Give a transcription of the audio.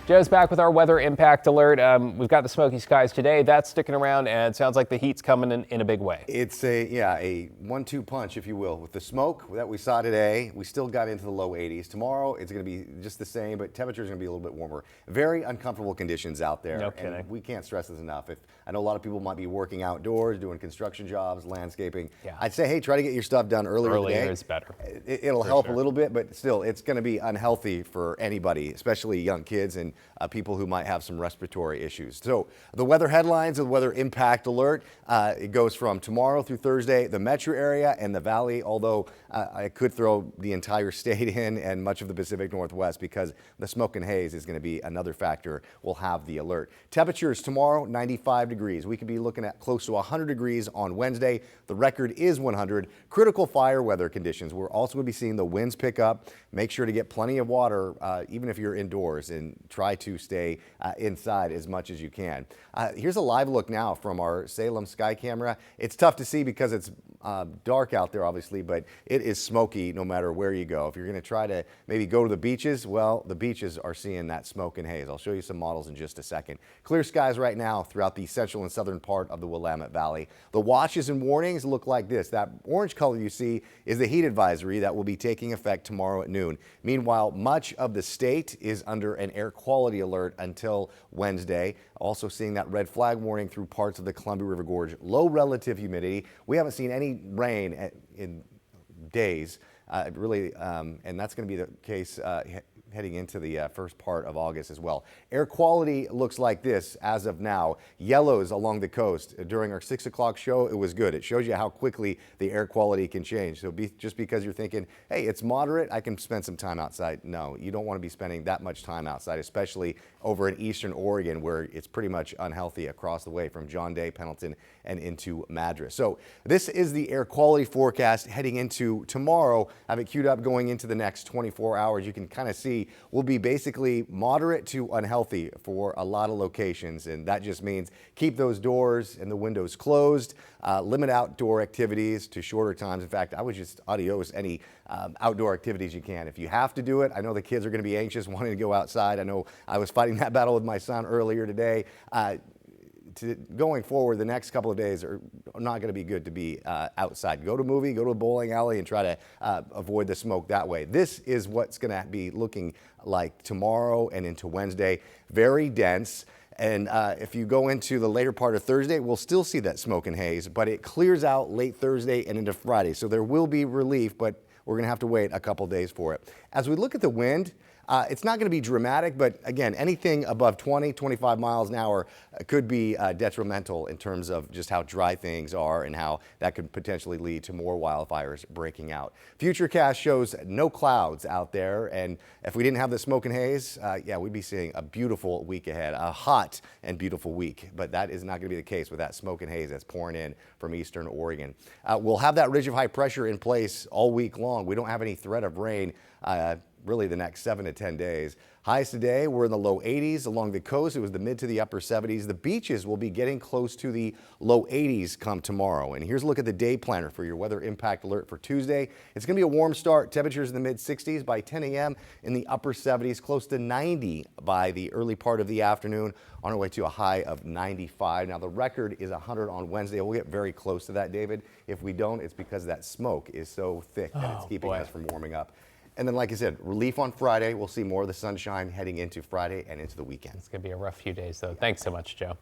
Joe's back with our weather impact alert. We've got the smoky skies today. That's sticking around, and it sounds like the heat's coming in a big way. It's a 1-2 punch, if you will. With the smoke that we saw today, we still got into the low 80s. Tomorrow, it's going to be just the same, but temperature's going to be a little bit warmer. Very uncomfortable conditions out there. No kidding. And we can't stress this enough. I know a lot of people might be working outdoors, doing construction jobs, landscaping. Yeah. I'd say, hey, try to get your stuff done earlier today. Is better. It'll help a little bit, but still, it's going to be unhealthy for anybody, especially young kids and people who might have some respiratory issues. So the weather headlines of the weather impact alert, it goes from tomorrow through Thursday, the metro area and the valley, although I could throw the entire state in and much of the Pacific Northwest because the smoke and haze is going to be another factor. We'll have the alert. Temperatures tomorrow, 95 degrees. We could be looking at close to 100 degrees on Wednesday. The record is 100. Critical fire weather conditions. We're also going to be seeing the winds pick up. Make sure to get plenty of water, even if you're indoors, and try to stay inside as much as you can. Here's a live look now from our Salem sky camera. It's tough to see because it's dark out there, obviously, but it is smoky no matter where you go. If you're going to try to maybe go to the beaches, well, the beaches are seeing that smoke and haze. I'll show you some models in just a second. Clear skies right now throughout the central and southern part of the Willamette Valley. The watches and warnings look like this. That orange color you see is the heat advisory that will be taking effect tomorrow at noon. Meanwhile, much of the state is under an air quality alert until Wednesday. Also seeing that red flag warning through parts of the Columbia River Gorge. Low relative humidity. We haven't seen any rain in days, really, and that's going to be the case heading into the first part of August as well. Air quality looks like this as of now. Yellows along the coast. During our 6 o'clock show, it was good. It shows you how quickly the air quality can change. So just because you're thinking, hey, it's moderate, I can spend some time outside. No, you don't want to be spending that much time outside, especially over in eastern Oregon where it's pretty much unhealthy across the way from John Day, Pendleton, and into Madras. So this is the air quality forecast heading into tomorrow. I have it queued up going into the next 24 hours. You can kind of see will be basically moderate to unhealthy for a lot of locations, and that just means keep those doors and the windows closed, limit outdoor activities to shorter times. In fact, I would just adios any outdoor activities you can. If you have to do it, I know the kids are going to be anxious wanting to go outside. I know I was fighting that battle with my son earlier today. Going forward, the next couple of days are not going to be good to be outside. Go to a movie, go to a bowling alley, and try to avoid the smoke that way. This is what's going to be looking like tomorrow and into Wednesday. Very dense. And if you go into the later part of Thursday, we'll still see that smoke and haze, but it clears out late Thursday and into Friday. So there will be relief, but we're going to have to wait a couple days for it. As we look at the wind, it's not going to be dramatic, but again, anything above 20, 25 miles an hour could be detrimental in terms of just how dry things are and how that could potentially lead to more wildfires breaking out. Futurecast shows no clouds out there, and if we didn't have the smoke and haze, yeah, we'd be seeing a beautiful week ahead, a hot and beautiful week, but that is not going to be the case with that smoke and haze that's pouring in from eastern Oregon. We'll have that ridge of high pressure in place all week long. We don't have any threat of rain really the next 7 to 10 days. Highs today, we're in the low 80s. Along the coast, it was the mid to the upper 70s. The beaches will be getting close to the low 80s come tomorrow. And here's a look at the day planner for your weather impact alert for Tuesday. It's going to be a warm start. Temperatures in the mid 60s by 10 a.m. in the upper 70s, close to 90 by the early part of the afternoon, on our way to a high of 95. Now, the record is 100 on Wednesday. We'll get very close to that, David. If we don't, it's because that smoke is so thick that it's keeping us from warming up. And then, like I said, relief on Friday. We'll see more of the sunshine heading into Friday and into the weekend. It's going to be a rough few days, though. Thanks so much, Joe.